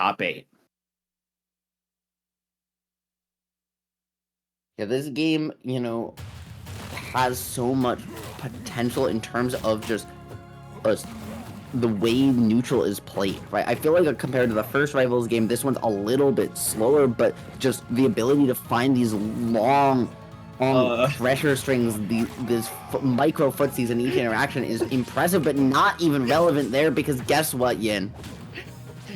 top 8. Yeah, this game, has so much potential in terms of just the way neutral is played, right? I feel like compared to the first Rivals game, this one's a little bit slower, but just the ability to find these long pressure strings, these micro footsies in each interaction is impressive, but not even relevant there because guess what, Yin?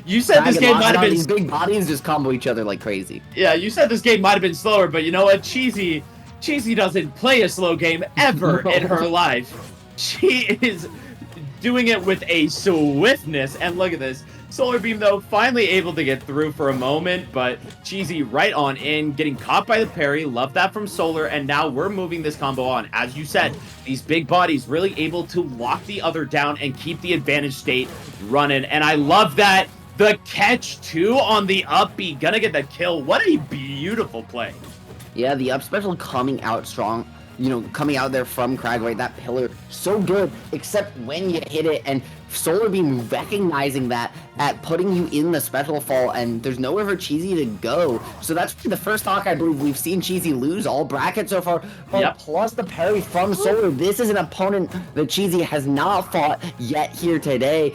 You said this game might have been... These big bodies just combo each other like crazy. Yeah, you said this game might have been slower, but you know what? Cheesy doesn't play a slow game ever in her life. She is doing it with a swiftness, and look at this. SolarBeam, though, finally able to get through for a moment, but Cheesy right on in, getting caught by the parry. Love that from Solar, and now we're moving this combo on. As you said, these big bodies really able to lock the other down and keep the advantage state running, and I love that. The catch, too, on the up B. Gonna get the kill. What a beautiful play. Yeah, the up special coming out strong. Coming out there from Kragg, right? That pillar, so good, except when you hit it, and SolarBeam recognizing that at putting you in the special fall, and there's nowhere for Cheesy to go. So that's the first talk I believe we've seen Cheesy lose all brackets so far. Yep. Plus the parry from Solar. This is an opponent that Cheesy has not fought yet here today.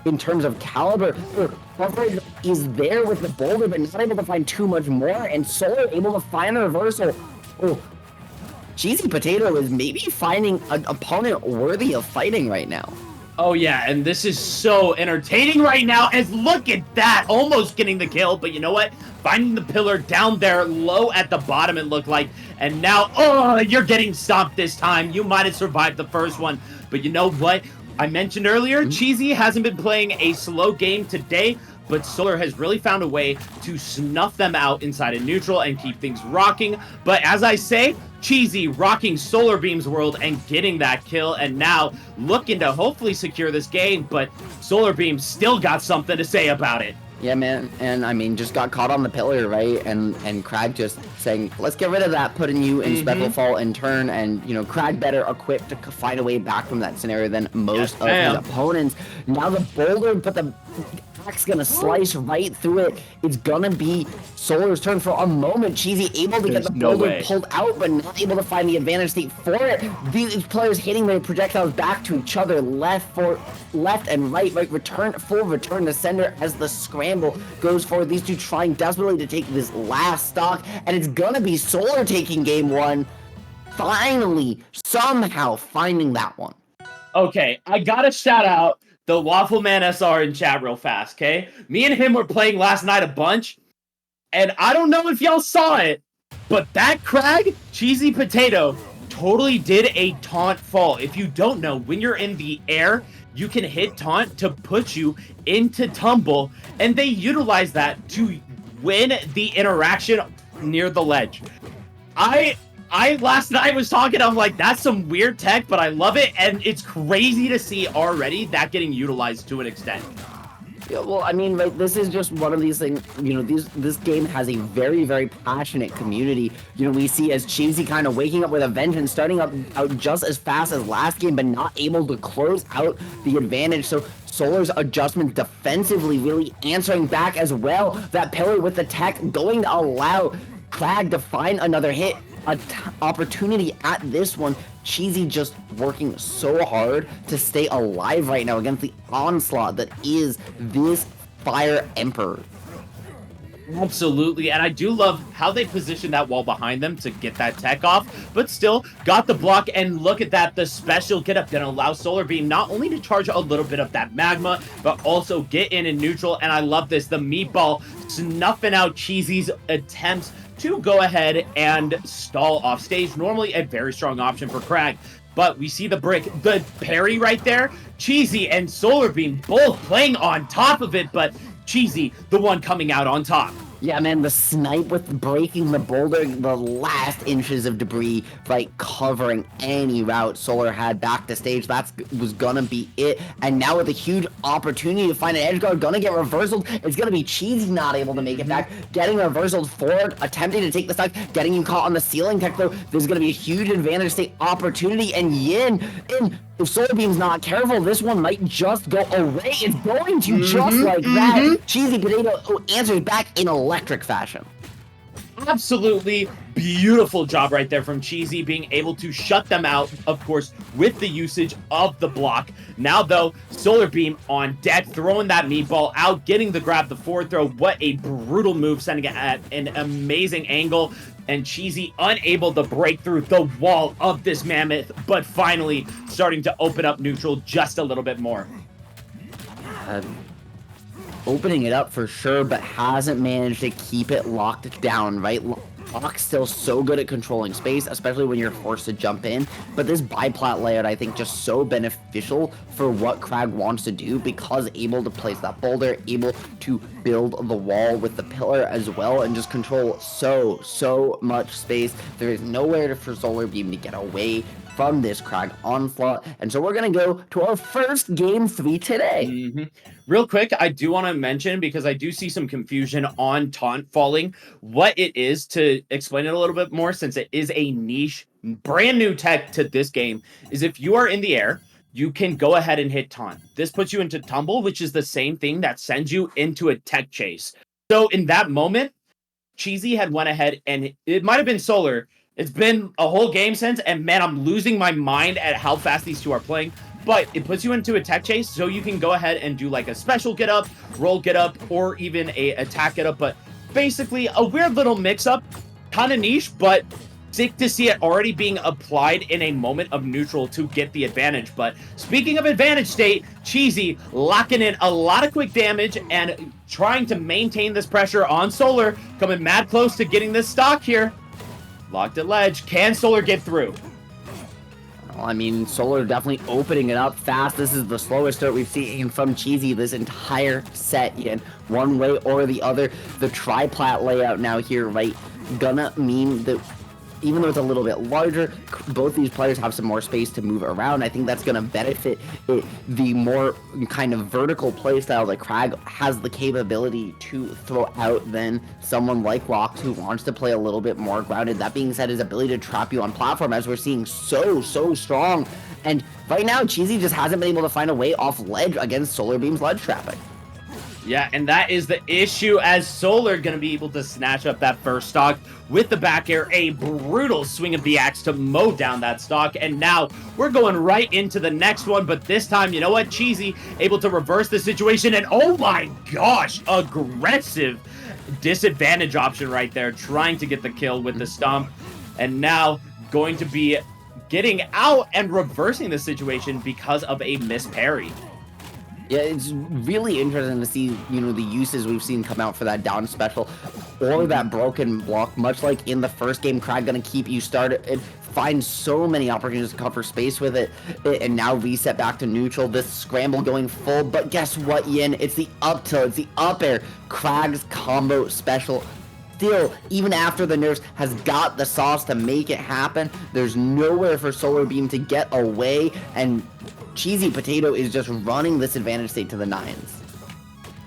In terms of caliber, coverage is there with the boulder, but not able to find too much more, and Solar able to find a reversal. CheeseyPotato is maybe finding an opponent worthy of fighting right now. Oh yeah, and this is so entertaining right now, as look at that, almost getting the kill, but you know what? Finding the pillar down there, low at the bottom it looked like, and now, you're getting stomped this time. You might have survived the first one, but you know what? I mentioned earlier, Cheesy hasn't been playing a slow game today, but Solar has really found a way to snuff them out inside of neutral and keep things rocking. But as I say, Cheesy rocking SolarBeam's world and getting that kill, and now looking to hopefully secure this game, but SolarBeam still got something to say about it. Yeah, man, and I mean, just got caught on the pillar, right? And Kragg just saying, let's get rid of that, putting you in special fall and turn, and, Kragg better equipped to find a way back from that scenario than most of his opponents. Now the boulder, but the axe gonna slice right through it. It's gonna be Solar's turn for a moment. Cheesy able to get the boulder pulled out, but not able to find the advantage state for it. These players hitting their projectiles back to each other, left and right, full return to sender as the scramble goes forward. These two trying desperately to take this last stock, and it's gonna be Solar taking game one. Finally, somehow finding that one. Okay, I gotta shout out the Waffleman SR in chat real fast, okay? Me and him were playing last night a bunch, and I don't know if y'all saw it, but that Kragg, CheeseyPotato, totally did a taunt fall. If you don't know, when you're in the air, you can hit taunt to put you into tumble, and they utilize that to win the interaction near the ledge. I last night was talking, I'm like, that's some weird tech, but I love it, and it's crazy to see already that getting utilized to an extent. Yeah, well, I mean, this is just one of these things, this game has a very, very passionate community. We see as Cheesy kind of waking up with a vengeance, starting out just as fast as last game, but not able to close out the advantage. So Solar's adjustments defensively really answering back as well. That pillar with the tech going to allow Kragg to find another hit. Opportunity at this one. Cheesy just working so hard to stay alive right now against the onslaught that is this Fire Emperor. Absolutely, and I do love how they position that wall behind them to get that tech off, but still got the block, and look at that, the special get up gonna allow SolarBeam not only to charge a little bit of that magma, but also get in neutral, and I love this, the meatball snuffing out Cheesy's attempts to go ahead and stall off stage. Normally a very strong option for Kragg, but we see the brick, the parry right there. Cheesy and SolarBeam both playing on top of it, but Cheesy, the one coming out on top. Yeah, man, the snipe with breaking the boulder, the last inches of debris, like covering any route Solar had back to stage. That was gonna be it. And now with a huge opportunity to find an edge guard, gonna get reversaled. It's gonna be Cheesy not able to make it back, getting reversaled forward, attempting to take the stock, getting you caught on the ceiling tech though. There's gonna be a huge advantage state opportunity, and Yin in. If SolarBeam's not careful, this one might just go away. It's going to just like that. CheeseyPotato answers back in electric fashion. Absolutely beautiful job right there from Cheesy, being able to shut them out, of course, with the usage of the block. Now, though, SolarBeam on deck, throwing that meatball out, getting the grab, the forward throw. What a brutal move, sending it at an amazing angle. And Cheesy unable to break through the wall of this mammoth, but finally starting to open up neutral just a little bit more. Opening it up for sure, but hasn't managed to keep it locked down, right? Lock's still so good at controlling space, especially when you're forced to jump in. But this biplat layout, I think, just so beneficial for what Kragg wants to do, because able to place that boulder, able to build the wall with the pillar as well, and just control so much space. There is nowhere for SolarBeam to get away from this Kragg onslaught, and so we're gonna go to our first game 3 today. Real quick, I do want to mention, because I do see some confusion on taunt falling, what it is, to explain it a little bit more, since it is a niche, brand new tech to this game, is if you are in the air, you can go ahead and hit taunt. This puts you into tumble, which is the same thing that sends you into a tech chase. So in that moment, Cheesy had went ahead, and it might have been Solar. It's been a whole game since, and man, I'm losing my mind at how fast these two are playing. But it puts you into a tech chase, so you can go ahead and do like a special get up, roll get up, or even a attack get up. But basically, a weird little mix-up, kind of niche, but sick to see it already being applied in a moment of neutral to get the advantage. But speaking of advantage state, Cheesy locking in a lot of quick damage and trying to maintain this pressure on Solar, coming mad close to getting this stock here. Locked at ledge. Can Solar get through? Well, I mean, Solar definitely opening it up fast. This is the slowest start we've seen from Cheesy this entire set, in one way or the other. The triplat layout now here, right, gonna mean that even though it's a little bit larger, both these players have some more space to move around. I think that's going to benefit the more kind of vertical playstyle that Kragg has the capability to throw out than someone like Lox, who wants to play a little bit more grounded. That being said, his ability to trap you on platform, as we're seeing, so strong. And right now, Cheesy just hasn't been able to find a way off ledge against SolarBeam's ledge trapping. Yeah, and that is the issue, as Solar going to be able to snatch up that first stock with the back air, a brutal swing of the axe to mow down that stock. And now we're going right into the next one, but this time, you know what, Cheesy able to reverse the situation, and oh my gosh, aggressive disadvantage option right there, trying to get the kill with the stomp, and now going to be getting out and reversing the situation because of a missed parry. Yeah, it's really interesting to see, you know, the uses we've seen come out for that down special or that broken block. Much like in the first game, Kragg gonna keep you started and find so many opportunities to cover space with it, and now reset back to neutral. This scramble going full, but guess what, Yin? It's the up tilt, it's the up air. Kragg's combo special. Still, even after the nerfs, has got the sauce to make it happen. There's nowhere for SolarBeam to get away, and CheeseyPotato is just running this advantage state to the nines.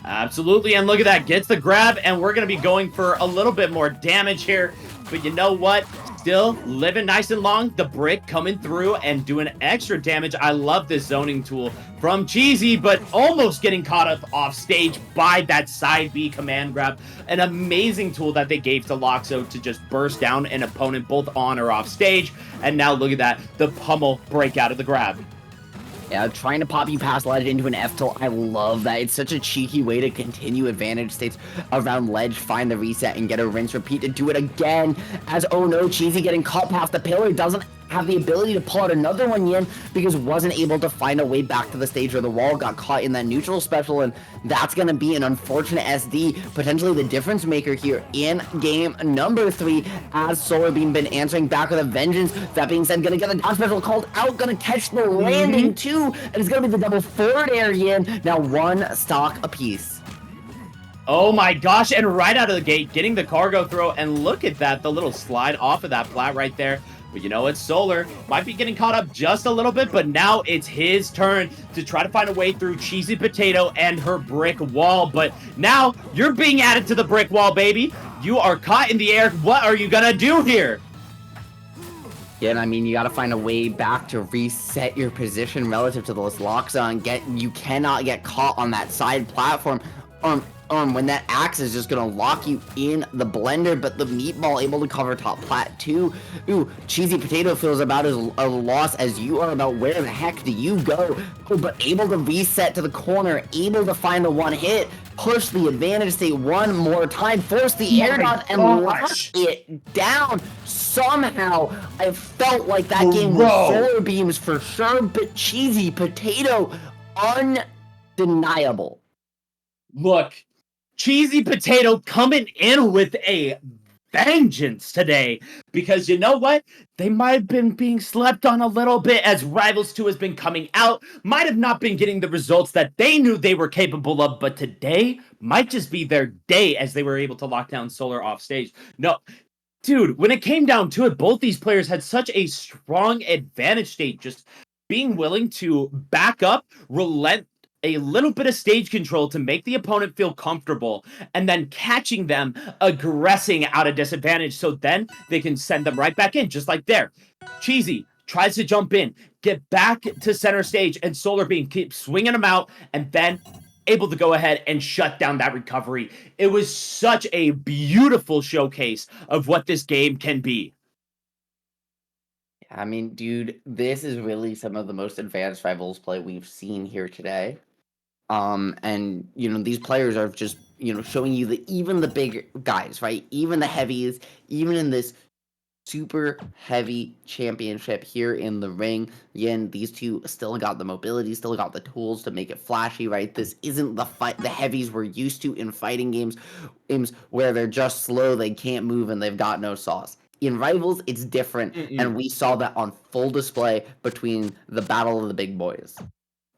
Absolutely, and look at that, gets the grab, and we're going to be going for a little bit more damage here. But you know what? Still living nice and long. The brick coming through and doing extra damage. I love this zoning tool from Cheesy, but almost getting caught up off stage by that side B command grab. An amazing tool that they gave to Loxo to just burst down an opponent both on or off stage. And now look at that, the pummel break out of the grab. Yeah, trying to pop you past ledge into an F tilt. I love that. It's such a cheeky way to continue advantage states around ledge, find the reset, and get a rinse repeat to do it again. As, oh no, Cheesy getting caught past the pillar, doesn't have the ability to pull out another one yet because wasn't able to find a way back to the stage where the wall got caught in that neutral special, and that's going to be an unfortunate SD, potentially the difference maker here in game number 3, as SolarBeam been answering back with a vengeance. That being said, going to get the down special called out, going to catch the landing too, and it's going to be the double forward air in. Now one stock apiece. Oh my gosh, and right out of the gate, getting the cargo throw, and look at that, the little slide off of that plat right there. But you know what, Solar might be getting caught up just a little bit, but now it's his turn to try to find a way through CheeseyPotato and her brick wall. But now you're being added to the brick wall, baby. You are caught in the air. What are you gonna do here? Yeah, and I mean, you got to find a way back to reset your position relative to those Loxodont. You cannot get caught on that side platform. When that axe is just gonna lock you in the blender, but the meatball able to cover top plat too. Ooh, CheeseyPotato feels about as a loss as you are about where the heck do you go. Oh, but able to reset to the corner, able to find the one hit, push the advantage state one more time, force the air dodge, and lock it down. Somehow, I felt like that game was SolarBeams for sure, but CheeseyPotato, undeniable. Look, CheeseyPotato coming in with a vengeance today, because you know what, they might have been being slept on a little bit as Rivals 2 has been coming out, might have not been getting the results that they knew they were capable of, but today might just be their day as they were able to lock down Solar off stage. No, dude, when it came down to it, both these players had such a strong advantage state, just being willing to back up, relent a little bit of stage control to make the opponent feel comfortable, and then catching them aggressing out of disadvantage, so then they can send them right back in, just like there. Cheesy tries to jump in, get back to center stage, and SolarBeam keeps swinging them out, and then able to go ahead and shut down that recovery. It was such a beautiful showcase of what this game can be. I mean, dude, this is really some of the most advanced Rivals play we've seen here today. And these players are just showing you that even the big guys, right, even the heavies, even in this super heavy championship here in the ring, again, these two still got the mobility, still got the tools to make it flashy, right? This isn't the fight the heavies we're used to in fighting games where they're just slow, they can't move, and they've got no sauce. In Rivals, it's different, and we saw that on full display between the battle of the big boys.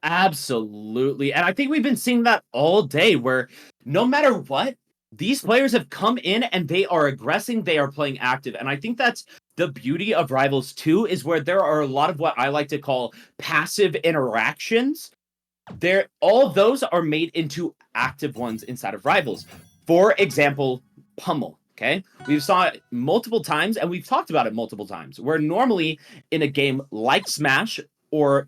Absolutely. And I think we've been seeing that all day, where no matter what, these players have come in and they are aggressing, they are playing active. And I think that's the beauty of Rivals 2, is where there are a lot of what I like to call passive interactions. All of those are made into active ones inside of Rivals. For example, Pummel. Okay, we've saw it multiple times, and we've talked about it multiple times, where normally in a game like Smash or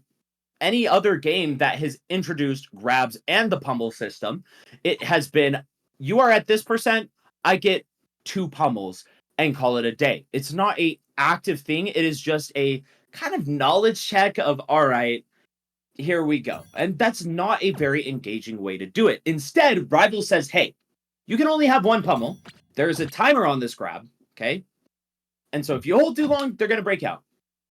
any other game that has introduced grabs and the pummel system, it has been, you are at this percent, I get 2 pummels and call it a day. It's not a active thing. It is just a kind of knowledge check of, all right, here we go. And that's not a very engaging way to do it. Instead, Rival says, hey, you can only have 1 pummel. There's a timer on this grab, okay? And so if you hold too long, they're going to break out.